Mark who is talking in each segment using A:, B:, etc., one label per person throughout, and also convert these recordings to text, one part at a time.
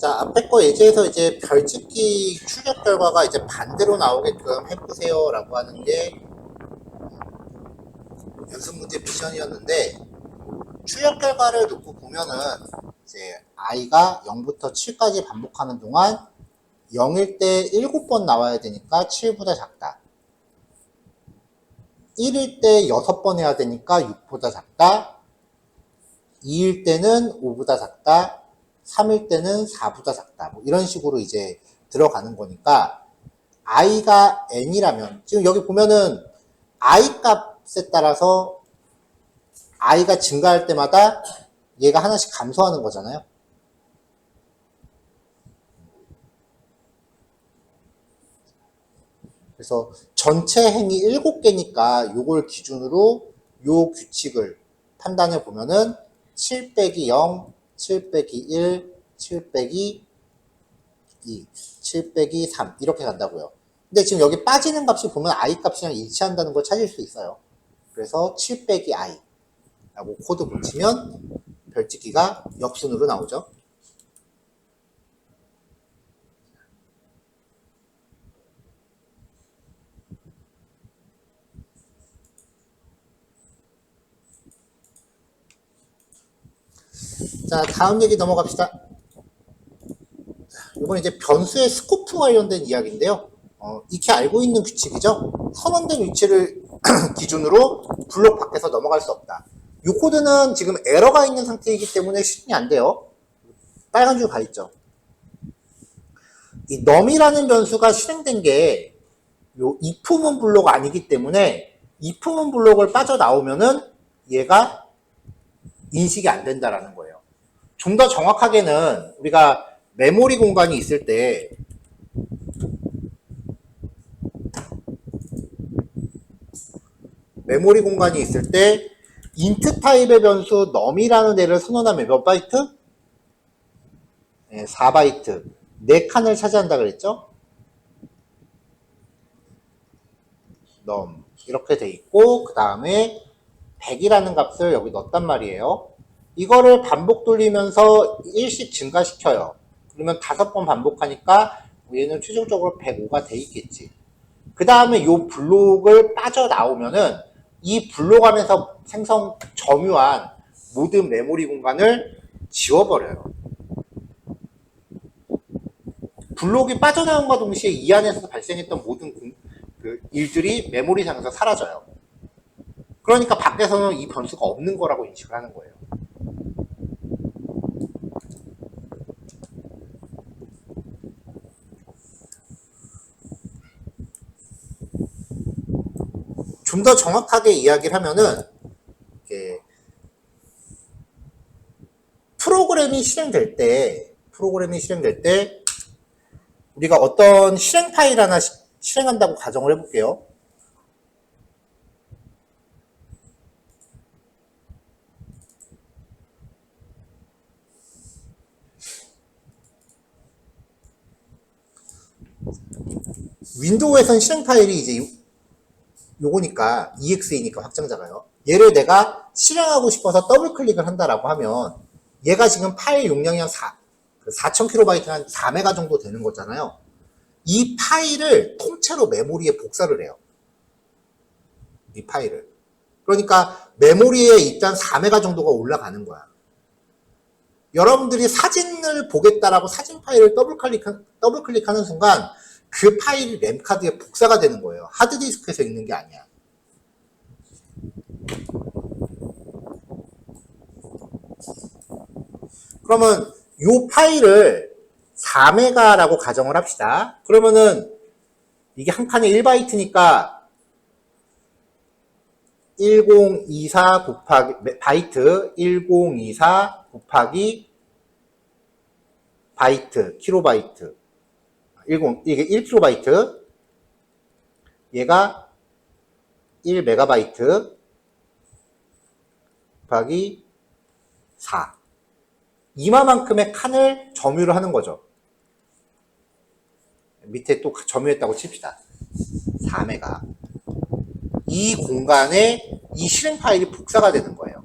A: 자, 앞에 거 예제에서 이제 별짓기 출력 결과가 이제 반대로 나오게끔 해보세요라고 하는 게 연습 문제 미션이었는데, 출력 결과를 놓고 보면은 이제 i가 0부터 7까지 반복하는 동안 0일 때 7번 나와야 되니까 7보다 작다. 1일 때 6번 해야 되니까 6보다 작다. 2일 때는 5보다 작다. 3일 때는 4보다 작다. 뭐 이런 식으로 이제 들어가는 거니까 i가 n이라면, 지금 여기 보면은 i 값에 따라서 i가 증가할 때마다 얘가 하나씩 감소하는 거잖아요. 그래서 전체 행이 7개니까 요걸 기준으로 요 규칙을 판단해 보면은 7 빼기 0, 7 빼기 1, 7 빼기 2, 7 빼기 3 이렇게 간다고요. 근데 지금 여기 빠지는 값이 보면 i 값이랑 일치한다는 걸 찾을 수 있어요. 그래서 7 빼기 i 라고 코드 붙이면 별짓기가 역순으로 나오죠. 자, 다음 얘기 넘어갑시다. 이건 이제 변수의 스코프 관련된 이야기인데요. 익히 알고 있는 규칙이죠. 선언된 위치를 기준으로 블록 밖에서 넘어갈 수 없다. 이 코드는 지금 에러가 있는 상태이기 때문에 실행이 안 돼요. 빨간 줄 가 있죠. 이 num이라는 변수가 실행된 게 요 if문 블록 아니기 때문에 if문 블록을 빠져나오면은 얘가 인식이 안 된다라는 거예요. 좀 더 정확하게는 우리가 메모리 공간이 있을 때 int 타입의 변수 num이라는 애를 선언하면 몇 바이트? 네, 4바이트. 4칸을 차지한다 그랬죠? num 이렇게 돼 있고, 그 다음에 100이라는 값을 여기 넣었단 말이에요. 이거를 반복 돌리면서 1씩 증가시켜요. 그러면 5번 반복하니까 얘는 최종적으로 105가 돼 있겠지. 그 다음에 요 블록을 빠져나오면은 이 블록 안에서 점유한 모든 메모리 공간을 지워버려요. 블록이 빠져나온과 동시에 이 안에서 발생했던 모든 일들이 메모리상에서 사라져요. 그러니까 밖에서는 이 변수가 없는 거라고 인식을 하는 거예요. 좀 더 정확하게 이야기를 하면은 프로그램이 실행될 때 우리가 어떤 실행 파일 하나 실행한다고 가정을 해볼게요. 윈도우에선 실행 파일이 이제 요거니까 exe니까 확장자가요. 얘를 내가 실행하고 싶어서 더블 클릭을 한다라고 하면 얘가 지금 파일 용량이 한 4000KB 한 4메가 정도 되는 거잖아요. 이 파일을 통째로 메모리에 복사를 해요. 이 파일을. 그러니까 메모리에 일단 4메가 정도가 올라가는 거야. 여러분들이 사진을 보겠다라고 사진 파일을 더블 클릭하는 순간 그 파일이 램카드에 복사가 되는 거예요. 하드디스크에서 읽는 게 아니야. 그러면 이 파일을 4메가라고 가정을 합시다. 그러면은 이게 한 칸에 1바이트니까 1024 곱하기 바이트 1024 곱하기 바이트 킬로바이트 이게 1kB, 얘가 1MB 곱하기 4. 이마만큼의 칸을 점유를 하는 거죠. 밑에 또 점유했다고 칩시다. 4메가. 이 공간에 이 실행 파일이 복사가 되는 거예요.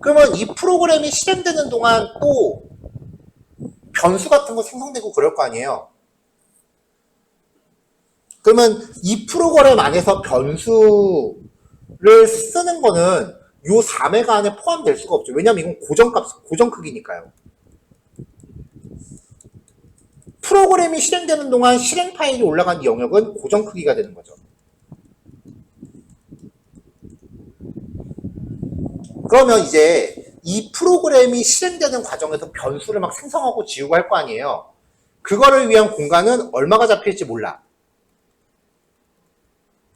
A: 그러면 이 프로그램이 실행되는 동안 또 변수 같은 거 생성되고 그럴 거 아니에요. 그러면 이 프로그램 안에서 변수를 쓰는 거는 요 4메가 안에 포함될 수가 없죠. 왜냐면 이건 고정값, 고정 크기니까요. 프로그램이 실행되는 동안 실행 파일이 올라간 이 영역은 고정 크기가 되는 거죠. 그러면 이제 이 프로그램이 실행되는 과정에서 변수를 막 생성하고 지우고 할 거 아니에요. 그거를 위한 공간은 얼마가 잡힐지 몰라.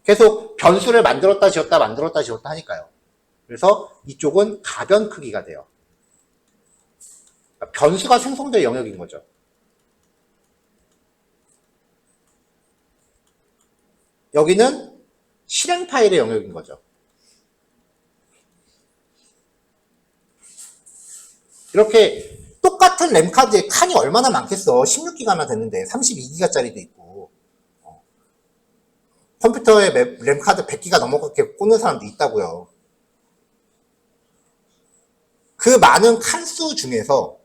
A: 계속 변수를 만들었다 지웠다 만들었다 지웠다 하니까요. 그래서 이쪽은 가변 크기가 돼요. 그러니까 변수가 생성될 영역인 거죠. 여기는 실행 파일의 영역인 거죠. 이렇게 똑같은 램카드에 칸이 얼마나 많겠어. 16기가나 됐는데 32기가짜리도 있고 컴퓨터에 램카드 100기가 넘어가게 꽂는 사람도 있다고요. 그 많은 칸수 중에서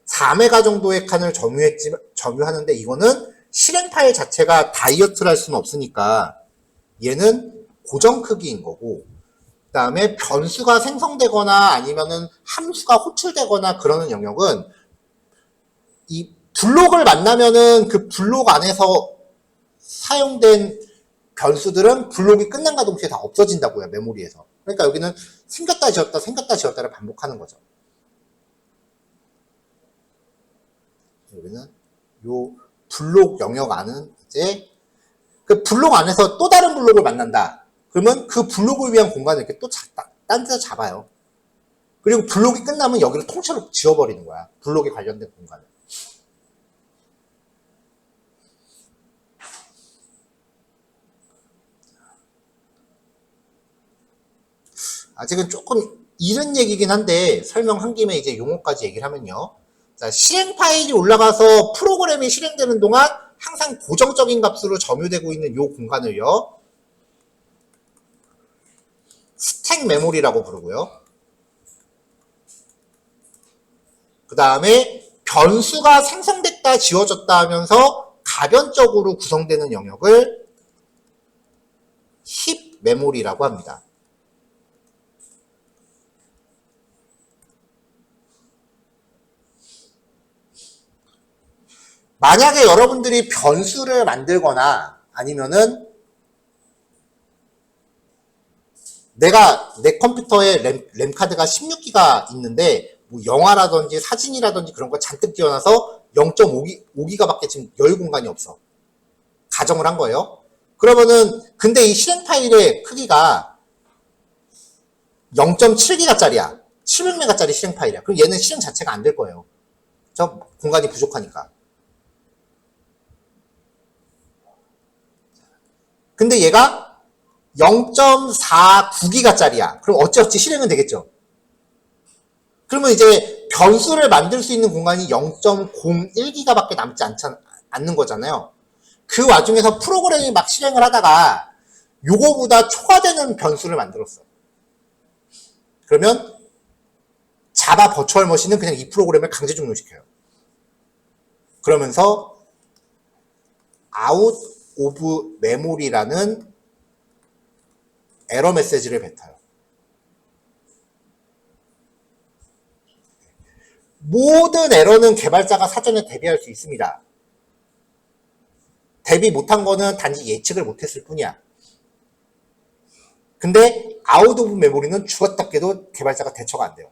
A: 4메가 정도의 칸을 점유하는데 이거는 실행 파일 자체가 다이어트를 할 수는 없으니까 얘는 고정 크기인 거고, 그 다음에 변수가 생성되거나 아니면은 함수가 호출되거나 그러는 영역은 이 블록을 만나면은 그 블록 안에서 사용된 변수들은 블록이 끝난과 동시에 다 없어진다고요, 메모리에서. 그러니까 여기는 생겼다 지웠다 생겼다 지웠다를 반복하는 거죠. 여기는 요 블록 영역 안은 이제 그 블록 안에서 또 다른 블록을 만난다. 그러면 그 블록을 위한 공간을 이렇게 또 딴 데서 잡아요. 그리고 블록이 끝나면 여기를 통째로 지워버리는 거야. 블록에 관련된 공간을. 아직은 조금 이른 얘기긴 한데 설명한 김에 이제 용어까지 얘기를 하면요. 자, 실행 파일이 올라가서 프로그램이 실행되는 동안 항상 고정적인 값으로 점유되고 있는 이 공간을요. 스택 메모리라고 부르고요. 그 다음에 변수가 생성됐다 지워졌다 하면서 가변적으로 구성되는 영역을 힙 메모리라고 합니다. 만약에 여러분들이 변수를 만들거나 아니면은 내가 내 컴퓨터에 램카드가 16기가 있는데 뭐 영화라든지 사진이라든지 그런 거 잔뜩 띄워놔서 0.5기가 밖에 지금 여유 공간이 없어. 가정을 한 거예요. 그러면은 근데 이 실행 파일의 크기가 0.7기가짜리야. 700메가짜리 실행 파일이야. 그럼 얘는 실행 자체가 안 될 거예요. 저 공간이 부족하니까. 근데 얘가 0.49기가짜리야. 그럼 어찌어찌 실행은 되겠죠. 그러면 이제 변수를 만들 수 있는 공간이 0.01기가밖에 남지 않는 거잖아요. 그 와중에서 프로그램이 막 실행을 하다가 요거보다 초과되는 변수를 만들었어. 그러면 자바 버추얼 머신은 그냥 이 프로그램을 강제 종료시켜요. 그러면서 out of memory라는 에러 메시지를 뱉어요. 모든 에러는 개발자가 사전에 대비할 수 있습니다. 대비 못한 거는 단지 예측을 못했을 뿐이야. 근데 out of memory는 죽었다 깨도 개발자가 대처가 안 돼요.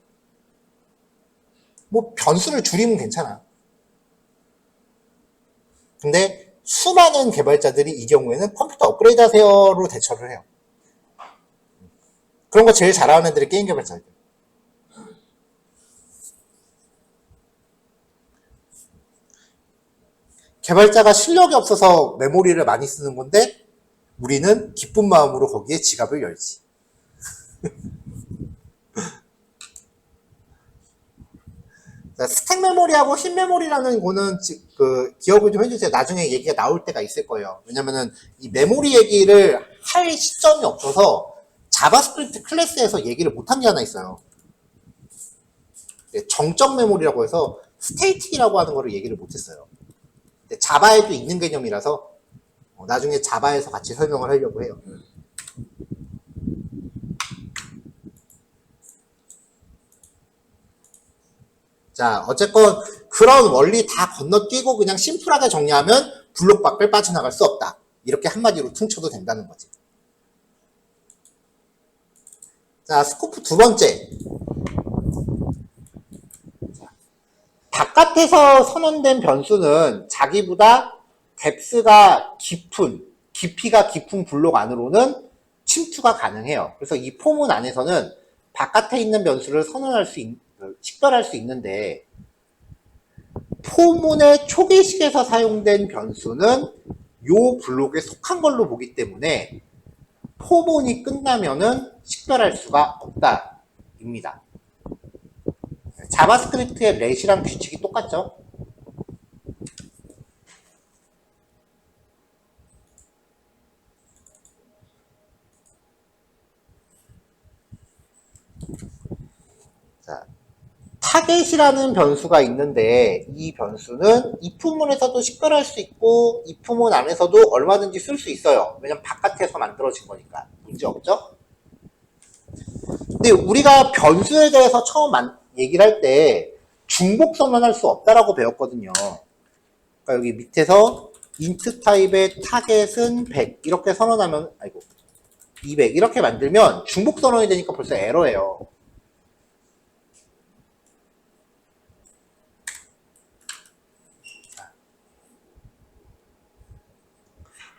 A: 뭐 변수를 줄이면 괜찮아. 근데 수많은 개발자들이 이 경우에는 컴퓨터 업그레이드 하세요로 대처를 해요. 그런 거 제일 잘하는 애들이 게임 개발자들. 개발자가 실력이 없어서 메모리를 많이 쓰는 건데 우리는 기쁜 마음으로 거기에 지갑을 열지. 스택 메모리하고 힙 메모리라는 거는 그 기억을 좀 해주세요. 나중에 얘기가 나올 때가 있을 거예요. 왜냐면은 이 메모리 얘기를 할 시점이 없어서 자바스크립트 클래스에서 얘기를 못한 게 하나 있어요. 정적 메모리라고 해서 스테이틱이라고 하는 거를 얘기를 못했어요. 자바에도 있는 개념이라서 나중에 자바에서 같이 설명을 하려고 해요. 자, 어쨌건 그런 원리 다 건너뛰고 그냥 심플하게 정리하면 블록 밖을 빠져나갈 수 없다. 이렇게 한마디로 퉁쳐도 된다는 거지. 자, 스코프 두 번째. 바깥에서 선언된 변수는 자기보다 뎁스가 깊이가 깊은 블록 안으로는 침투가 가능해요. 그래서 이 포문 안에서는 바깥에 있는 변수를 식별할 수 있는데, 포문의 초기식에서 사용된 변수는 요 블록에 속한 걸로 보기 때문에 포문이 끝나면은 식별할 수가 없다 입니다. 자바스크립트의 렛이랑 규칙이 똑같죠? 자, 타겟이라는 변수가 있는데 이 변수는 if문에서도 식별할 수 있고 if문 안에서도 얼마든지 쓸 수 있어요. 왜냐면 바깥에서 만들어진 거니까 문제 없죠? 근데 우리가 변수에 대해서 처음 얘기를 할 때 중복 선언할 수 없다라고 배웠거든요. 그러니까 여기 밑에서 int 타입의 타겟은 100 이렇게 선언하면 200 이렇게 만들면 중복 선언이 되니까 벌써 에러예요.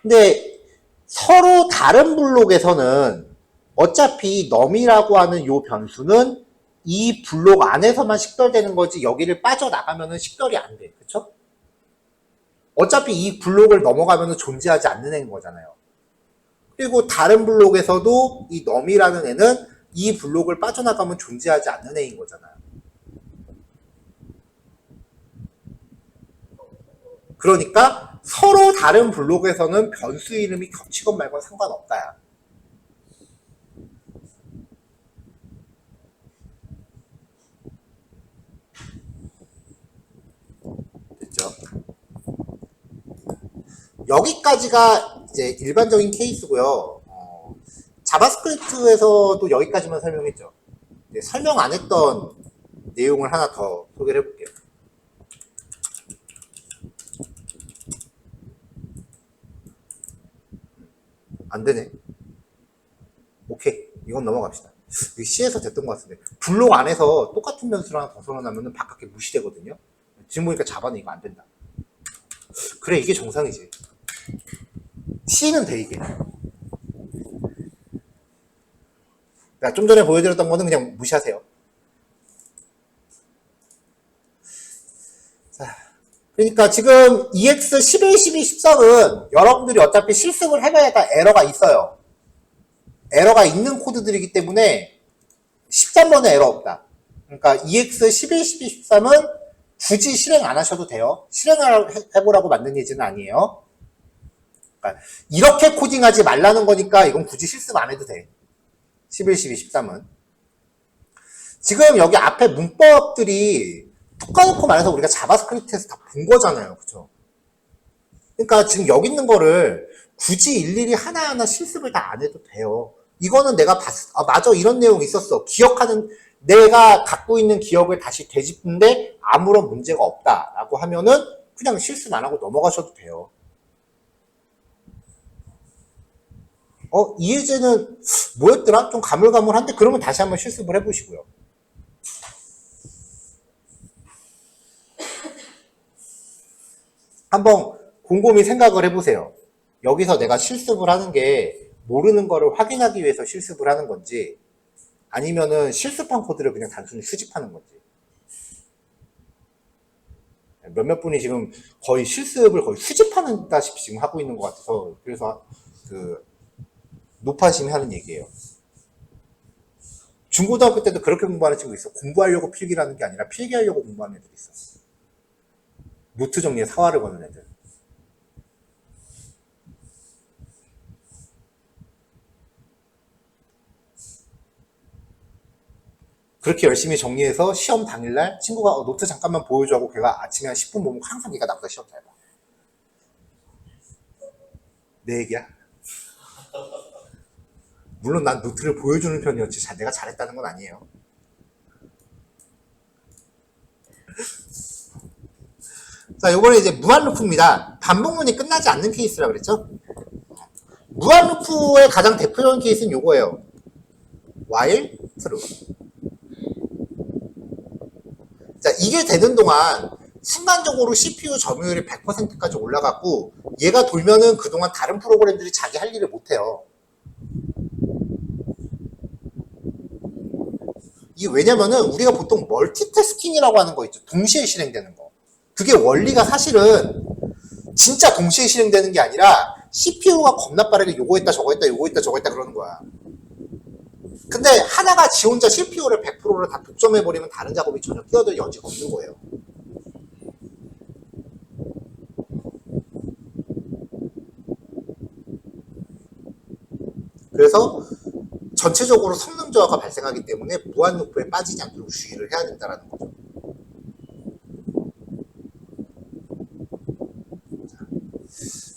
A: 근데 서로 다른 블록에서는 어차피 num이라고 하는 요 변수는 이 블록 안에서만 식별되는 거지 여기를 빠져나가면은 식별이 안 돼. 그쵸? 어차피 이 블록을 넘어가면은 존재하지 않는 애인 거잖아요. 그리고 다른 블록에서도 이 num이라는 애는 이 블록을 빠져나가면 존재하지 않는 애인 거잖아요. 그러니까 서로 다른 블록에서는 변수 이름이 겹치건 말건 상관없다야. 됐죠? 여기까지가 이제 일반적인 케이스고요. 자바스크립트에서도 여기까지만 설명했죠. 설명 안 했던 내용을 하나 더 소개를 해볼게요. 안 되네. 오케이. 이건 넘어갑시다. C에서 됐던 것 같은데. 블록 안에서 똑같은 변수를 하나 더 선언하면 바깥에 무시되거든요. 지금 보니까 자바는 이거 안 된다. 그래, 이게 정상이지. C는 돼, 이게. 좀 전에 보여드렸던 거는 그냥 무시하세요. 자, 그러니까 지금 EX 11, 12, 13은 여러분들이 어차피 실습을 해봐야 다 에러가 있어요. 에러가 있는 코드들이기 때문에 13번에 에러 없다. 그러니까 EX 11, 12, 13은 굳이 실행 안 하셔도 돼요. 실행을 해보라고 만든 예제는 아니에요. 그러니까 이렇게 코딩하지 말라는 거니까 이건 굳이 실습 안 해도 돼. 11, 12, 13은. 지금 여기 앞에 문법들이 툭 까놓고 말해서 우리가 자바스크립트에서 다 본 거잖아요. 그쵸? 그러니까 지금 여기 있는 거를 굳이 일일이 하나하나 실습을 다 안 해도 돼요. 이거는 내가 맞아, 이런 내용이 있었어. 내가 갖고 있는 기억을 다시 되짚는데 아무런 문제가 없다라고 하면은 그냥 실습 안 하고 넘어가셔도 돼요. 이 예제는 뭐였더라? 좀 가물가물한데 그러면 다시 한번 실습을 해보시고요. 한번 곰곰이 생각을 해보세요. 여기서 내가 실습을 하는 게 모르는 거를 확인하기 위해서 실습을 하는 건지 아니면은 실습한 코드를 그냥 단순히 수집하는 건지. 몇몇 분이 지금 거의 실습을 거의 수집하다시피 지금 하고 있는 것 같아서 그래서 높아심이 하는 얘기예요. 중고등학교 때도 그렇게 공부하는 친구 있어. 공부하려고 필기라는 게 아니라 필기하려고 공부하는 애들이 있어. 노트 정리에 사활을 거는 애들. 그렇게 열심히 정리해서 시험 당일날 친구가 노트 잠깐만 보여줘 하고 걔가 아침에 한 10분 보면 항상 걔가 나보다 시험 잘 봐. 내 얘기야. 물론 난 노트를 보여주는 편이었지 내가 잘했다는 건 아니에요. 자, 요번에 이제 무한루프입니다. 반복문이 끝나지 않는 케이스라 그랬죠? 무한루프의 가장 대표적인 케이스는 요거예요. while true. 자, 이게 되는 동안 순간적으로 CPU 점유율이 100%까지 올라갔고 얘가 돌면은 그동안 다른 프로그램들이 자기 할 일을 못해요. 이게 왜냐면은 우리가 보통 멀티태스킹이라고 하는 거 있죠. 동시에 실행되는 거. 그게 원리가 사실은 진짜 동시에 실행되는 게 아니라 CPU가 겁나 빠르게 요거 했다 저거 했다 요거 했다 저거 했다 그러는 거야. 근데 하나가 지 혼자 CPU를 100%를 다 독점해버리면 다른 작업이 전혀 끼어들 여지가 없는 거예요. 그래서 전체적으로 성능 저하가 발생하기 때문에 무한루프에 빠지지 않도록 주의를 해야 된다는 거죠.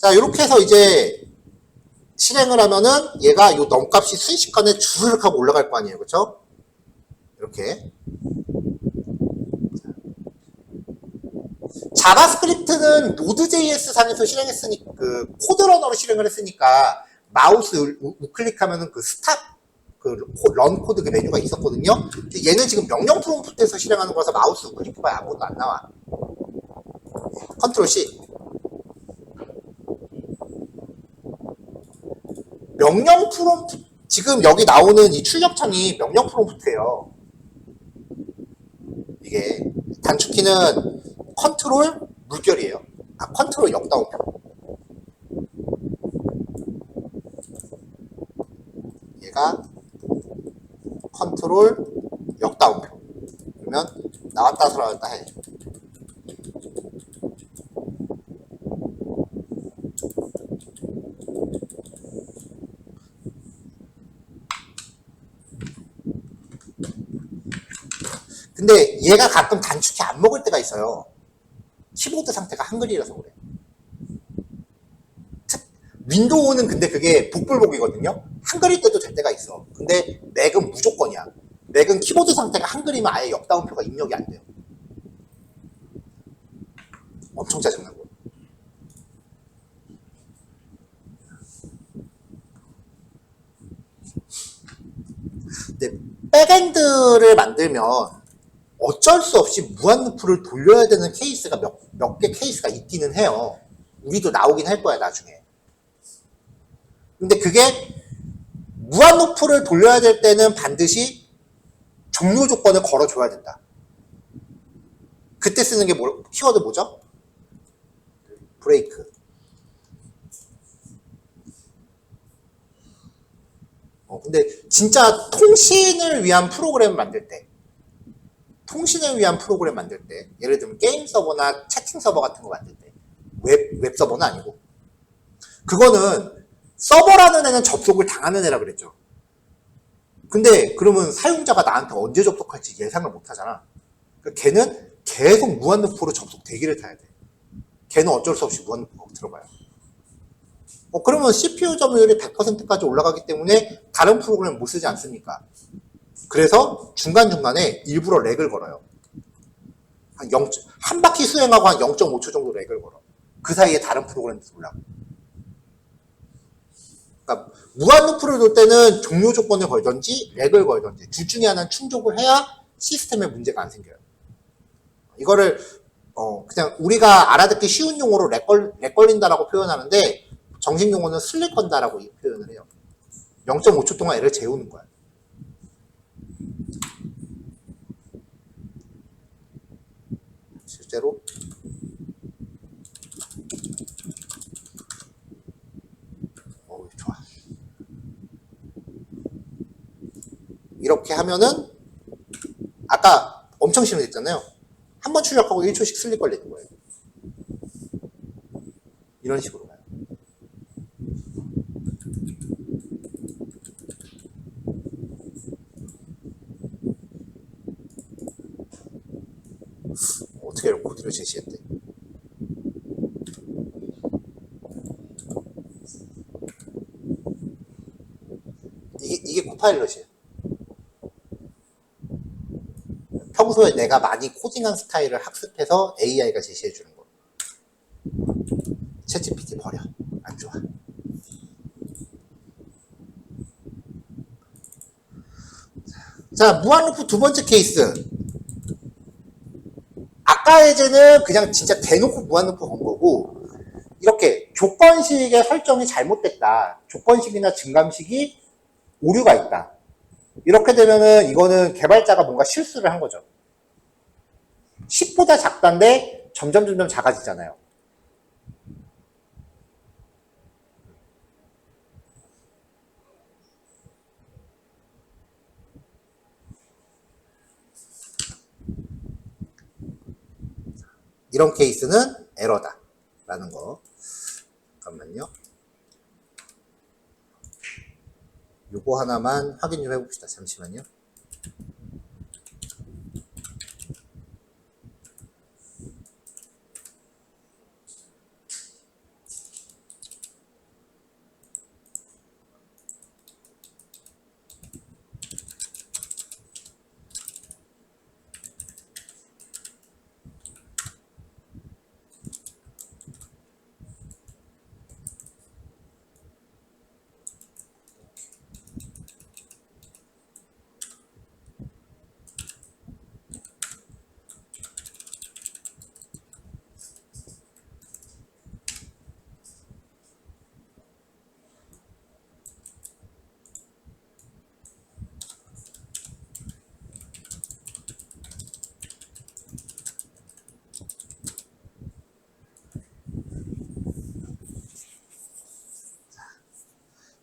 A: 자, 이렇게 해서 이제 실행을 하면은 얘가 이 넘값이 순식간에 주르륵 하고 올라갈 거 아니에요. 그쵸? 이렇게. 자바스크립트는 노드.js 상에서 실행했으니까, 그 코드러너로 실행을 했으니까 마우스 우클릭하면은 그 스탑, 그 런 코드 그 메뉴가 있었거든요. 얘는 지금 명령 프롬프트에서 실행하는 거라서 마우스 우클릭해봐야 아무것도 안 나와. 컨트롤 C. 명령 프롬프트, 지금 여기 나오는 이 출력창이 명령 프롬프트예요. 이게 단축키는 컨트롤 물결이에요. 컨트롤 역다운표. 얘가 컨트롤 역다운표. 그러면 나왔다 들어왔다 해. 근데 얘가 가끔 단축키 안 먹을 때가 있어요. 키보드 상태가 한글이라서 그래. 윈도우는 근데 그게 복불복이거든요. 한글일 때도 될 때가 있어. 근데 맥은 무조건이야. 맥은 키보드 상태가 한글이면 아예 역다운표가 입력이 안 돼요. 엄청 짜증나고. 근데 백엔드를 만들면 어쩔 수 없이 무한루프를 돌려야 되는 케이스가 몇 개 케이스가 있기는 해요. 우리도 나오긴 할 거야 나중에. 근데 그게 무한루프를 돌려야 될 때는 반드시 종료 조건을 걸어줘야 된다. 그때 쓰는 게 키워드 뭐죠? 브레이크. 근데 진짜 통신을 위한 프로그램 만들 때 예를 들면 게임 서버나 채팅 서버 같은 거 만들 때 웹 서버는 아니고 그거는 서버라는 애는 접속을 당하는 애라 그랬죠. 근데 그러면 사용자가 나한테 언제 접속할지 예상을 못 하잖아. 그러니까 걔는 계속 무한루프로 접속 대기를 타야 돼. 걔는 어쩔 수 없이 무한루프가 들어가요. 그러면 CPU 점유율이 100%까지 올라가기 때문에 다른 프로그램 못 쓰지 않습니까? 그래서 중간중간에 일부러 렉을 걸어요. 한 바퀴 수행하고 한 0.5초 정도 렉을 걸어. 그 사이에 다른 프로그램도 돌라고. 그러니까 무한루프를 돌 때는 종료 조건을 걸든지 렉을 걸든지 둘 중에 하나는 충족을 해야 시스템에 문제가 안 생겨요. 이거를 그냥 우리가 알아듣기 쉬운 용어로 렉 걸린다라고 표현하는데 정식 용어는 슬립 건다라고 표현을 해요. 0.5초 동안 애를 재우는 거야. 실제로 좋아. 이렇게 하면은 아까 엄청 심했잖아요. 한 번 출력하고 1초씩 슬립 걸리는 거예요. 이런 식으로 가요. SQL 코드를 제시했대. 이게 코파일럿이에요. 평소에 내가 많이 코딩한 스타일을 학습해서 AI가 제시해주는 거. 챗GPT 버려. 안 좋아. 자, 무한루프 두 번째 케이스. 아까 예제는 그냥 진짜 대놓고 무한루프 건 거고, 이렇게 조건식의 설정이 잘못됐다. 조건식이나 증감식이 오류가 있다. 이렇게 되면은 이거는 개발자가 뭔가 실수를 한 거죠. 10보다 작다인데 점점 작아지잖아요. 이런 케이스는 에러다 라는 거. 잠깐만요. 요거 하나만 확인 좀 해봅시다. 잠시만요.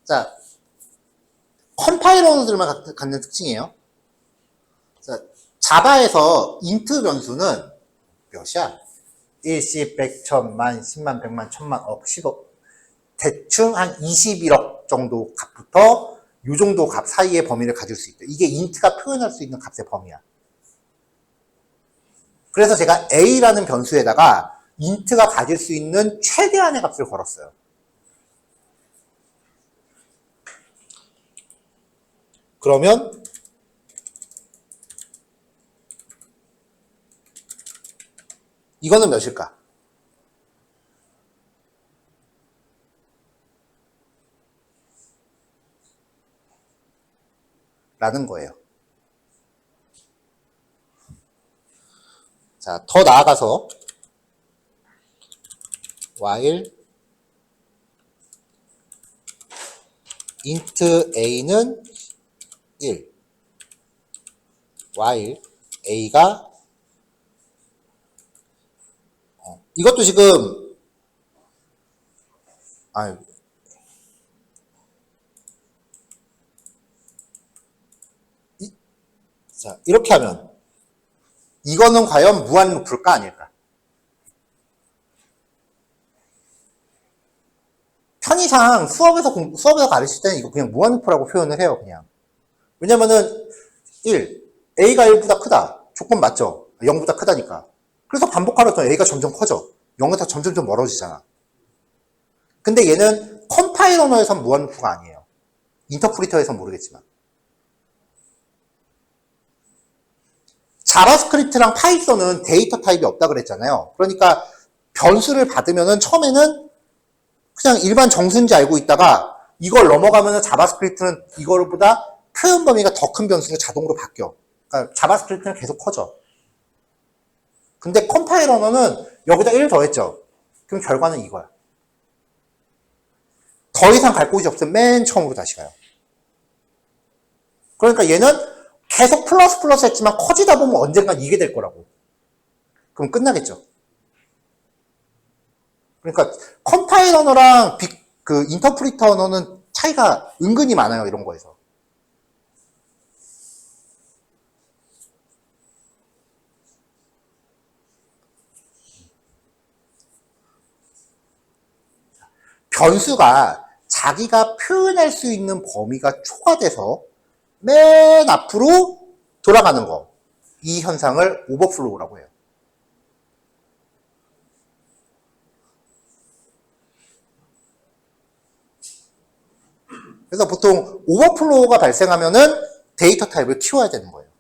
A: 자, 컴파일러들만 갖는 특징이에요. 자, 자바에서 인트 변수는 몇이야? 1, 10, 100, 1000만, 10만, 100만, 1000만, 억, 10억. 대충 한 21억 정도 값부터 요 정도 값 사이의 범위를 가질 수 있다. 이게 인트가 표현할 수 있는 값의 범위야. 그래서 제가 a라는 변수에다가 인트가 가질 수 있는 최대한의 값을 걸었어요. 그러면 이거는 몇일까? 라는 거예요. 자, 더 나아가서 while int a는 1 while a가 이것도 지금 자, 이렇게 하면 이거는 과연 무한 루프일까 아닐까? 편의상 수업에서 가르칠 때는 이거 그냥 무한 루프라고 표현을 해요, 그냥. 왜냐면은 1, a가 1보다 크다. 조건 맞죠? 0보다 크다니까. 그래서 반복하면 a가 점점 커져. 0에서 점점 멀어지잖아. 근데 얘는 컴파일러에선 무한 루프가 아니에요. 인터프리터에선 모르겠지만. 자바스크립트랑 파이썬은 데이터 타입이 없다 그랬잖아요. 그러니까 변수를 받으면은 처음에는 그냥 일반 정수인지 알고 있다가 이걸 넘어가면은 자바스크립트는 이거보다 표현 범위가 더 큰 변수로 자동으로 바뀌어. 그러니까 자바스크립트는 계속 커져. 근데 컴파일러는 여기다 1 더했죠. 그럼 결과는 이거야. 더 이상 갈 곳이 없으면 맨 처음으로 다시 가요. 그러니까 얘는 계속 플러스 했지만 커지다 보면 언젠간 이게 될 거라고. 그럼 끝나겠죠. 그러니까 컴파일 언어랑 그 인터프리터 언어는 차이가 은근히 많아요. 이런 거에서. 변수가 자기가 표현할 수 있는 범위가 초과돼서 맨 앞으로 돌아가는 거. 이 현상을 오버플로우라고 해요. 그래서 보통 오버플로우가 발생하면은 데이터 타입을 키워야 되는 거예요.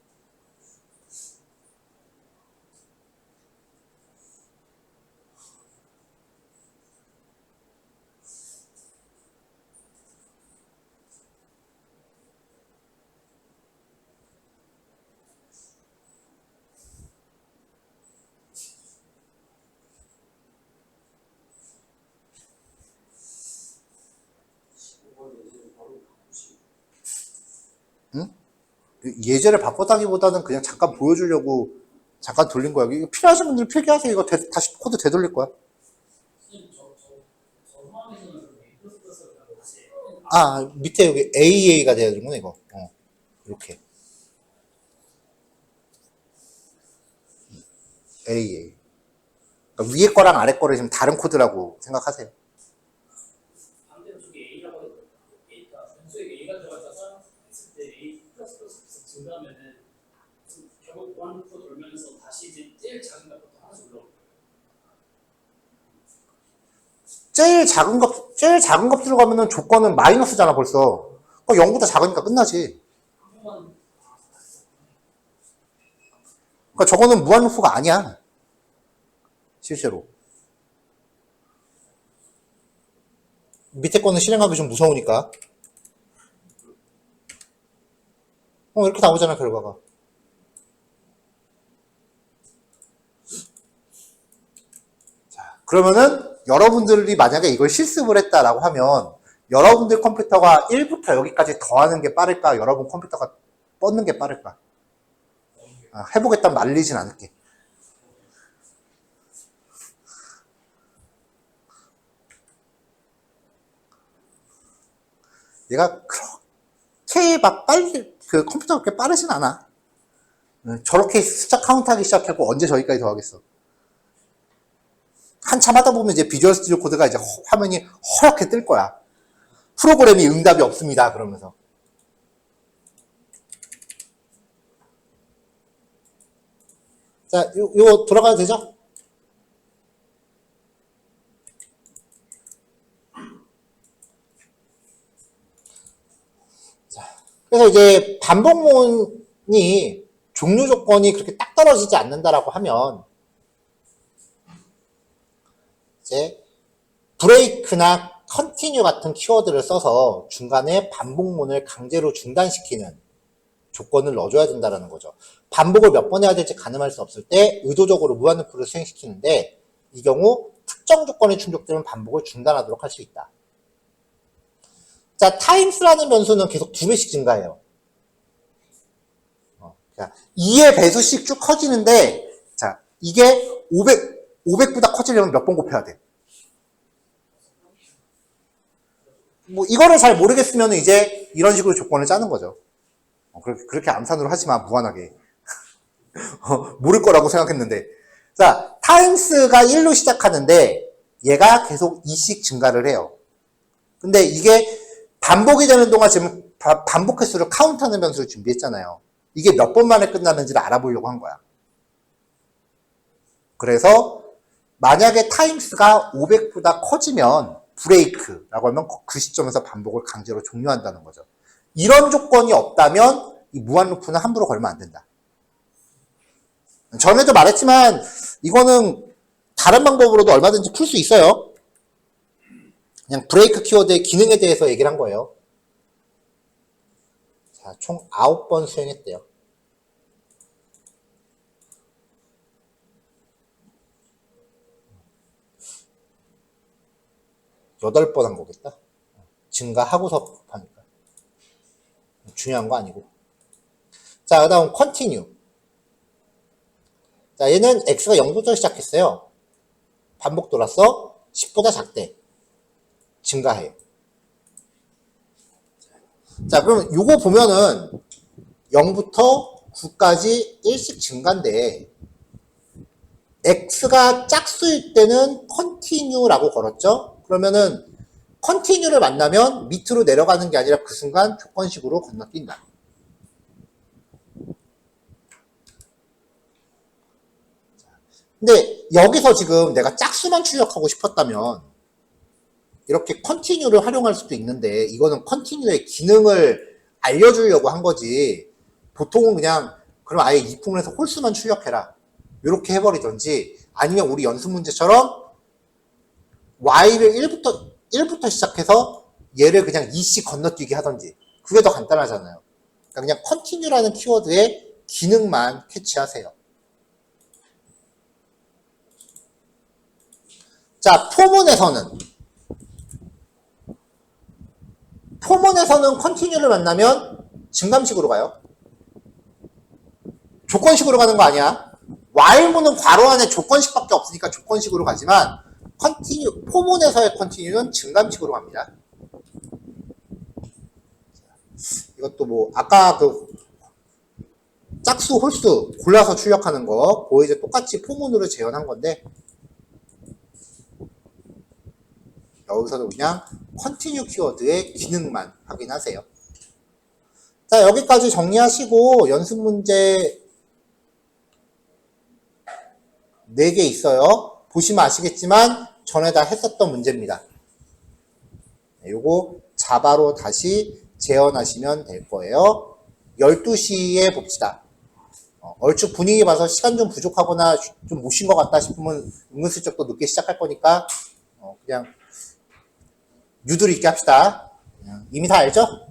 A: 응? 예제를 바꿨다기보다는 그냥 잠깐 보여주려고 잠깐 돌린 거야. 이거 필요하신 분들 필기하세요. 이거 다시 코드 되돌릴 거야. 아, 밑에 여기 AA가 돼야 되는구나, 이거. 이렇게. AA. 그러니까 위에 거랑 아래 거를 지금 다른 코드라고 생각하세요.
B: 반대로 저기 A라고 해도 A가 변수에 A가 들어가서 했을 때 A 플러스 플러스 증가하면은 결국 보안루프 돌면서 다시 이제 제일 작은 값부터 하나씩 올라올 거예요.
A: 제일 작은 값 들어가면은 조건은 마이너스잖아, 벌써. 그러니까 0보다 작으니까 끝나지. 그러니까 저거는 무한루프가 아니야. 실제로. 밑에 거는 실행하기 좀 무서우니까. 이렇게 나오잖아, 결과가. 자, 그러면은 여러분들이 만약에 이걸 실습을 했다라고 하면 여러분들 컴퓨터가 1부터 여기까지 더하는 게 빠를까? 여러분 컴퓨터가 뻗는 게 빠를까? 해보겠다면 말리진 않을게. 얘가 그렇게 막 빨리, 그 컴퓨터가 그렇게 빠르진 않아. 저렇게 숫자 카운트하기 시작하고 언제 저기까지 더하겠어. 한참 하다 보면 이제 비주얼 스튜디오 코드가 이제 화면이 허옇게 뜰 거야. 프로그램이 응답이 없습니다. 그러면서. 자, 요거 돌아가도 되죠? 자, 그래서 이제 반복문이 종류 조건이 그렇게 딱 떨어지지 않는다라고 하면 이제 브레이크나 컨티뉴 같은 키워드를 써서 중간에 반복문을 강제로 중단시키는 조건을 넣어줘야 된다는 거죠. 반복을 몇 번 해야 될지 가늠할 수 없을 때 의도적으로 무한루프를 수행시키는데 이 경우 특정 조건이 충족되면 반복을 중단하도록 할 수 있다. 자, times라는 변수는 계속 2배씩 증가해요. 자, 2의 배수씩 쭉 커지는데 자, 이게 500보다 커지려면 몇 번 곱해야 돼? 뭐 이거를 잘 모르겠으면 이제 이런 식으로 조건을 짜는 거죠. 그렇게 암산으로 하지 마, 무한하게. 모를 거라고 생각했는데. 자, times가 1로 시작하는데 얘가 계속 2씩 증가를 해요. 근데 이게 반복이 되는 동안 지금 반복 횟수를 카운트하는 변수를 준비했잖아요. 이게 몇 번 만에 끝나는지를 알아보려고 한 거야. 그래서 만약에 times가 500보다 커지면 브레이크라고 하면 그 시점에서 반복을 강제로 종료한다는 거죠. 이런 조건이 없다면 이 무한루프는 함부로 걸면 안 된다. 전에도 말했지만 이거는 다른 방법으로도 얼마든지 풀 수 있어요. 그냥 브레이크 키워드의 기능에 대해서 얘기를 한 거예요. 자, 총 9번 수행했대요. 여덟 번 한 거겠다. 증가하고서 하니까. 중요한 거 아니고. 자, 그 다음 continue. 자, 얘는 x가 0부터 시작했어요. 반복 돌았어. 10보다 작대. 증가해. 자, 그럼 요거 보면은 0부터 9까지 1씩 증가인데 x가 짝수일 때는 continue라고 걸었죠? 그러면은 continue를 만나면 밑으로 내려가는 게 아니라 그 순간 조건식으로 건너뛴다. 근데 여기서 지금 내가 짝수만 출력하고 싶었다면 이렇게 컨티뉴를 활용할 수도 있는데 이거는 컨티뉴의 기능을 알려주려고 한 거지. 보통은 그냥 그럼 아예 이풍을 해서 홀수만 출력해라. 이렇게 해버리던지 아니면 우리 연습 문제처럼 y를 1부터 시작해서 얘를 그냥 2씩 건너뛰기 하던지 그게 더 간단하잖아요. 그러니까 그냥 continue라는 키워드의 기능만 캐치하세요. 자, 포문에서는 continue를 만나면 증감식으로 가요. 조건식으로 가는 거 아니야. while문은 괄호 안에 조건식밖에 없으니까 조건식으로 가지만 포문에서의 continue는 증감식으로 갑니다. 이것도 뭐 아까 그 짝수, 홀수 골라서 출력하는 거 그거 이제 똑같이 포문으로 재현한 건데 여기서도 그냥 continue 키워드의 기능만 확인하세요. 자, 여기까지 정리하시고 연습 문제 4개 있어요. 보시면 아시겠지만 전에 다 했었던 문제입니다. 요거 자바로 다시 재현하시면 될 거예요. 12시에 봅시다. 얼추 분위기 봐서 시간 좀 부족하거나 좀 못 쉰 것 같다 싶으면 은근슬쩍 또 늦게 시작할 거니까 그냥 유도리 있게 합시다. 이미 다 알죠?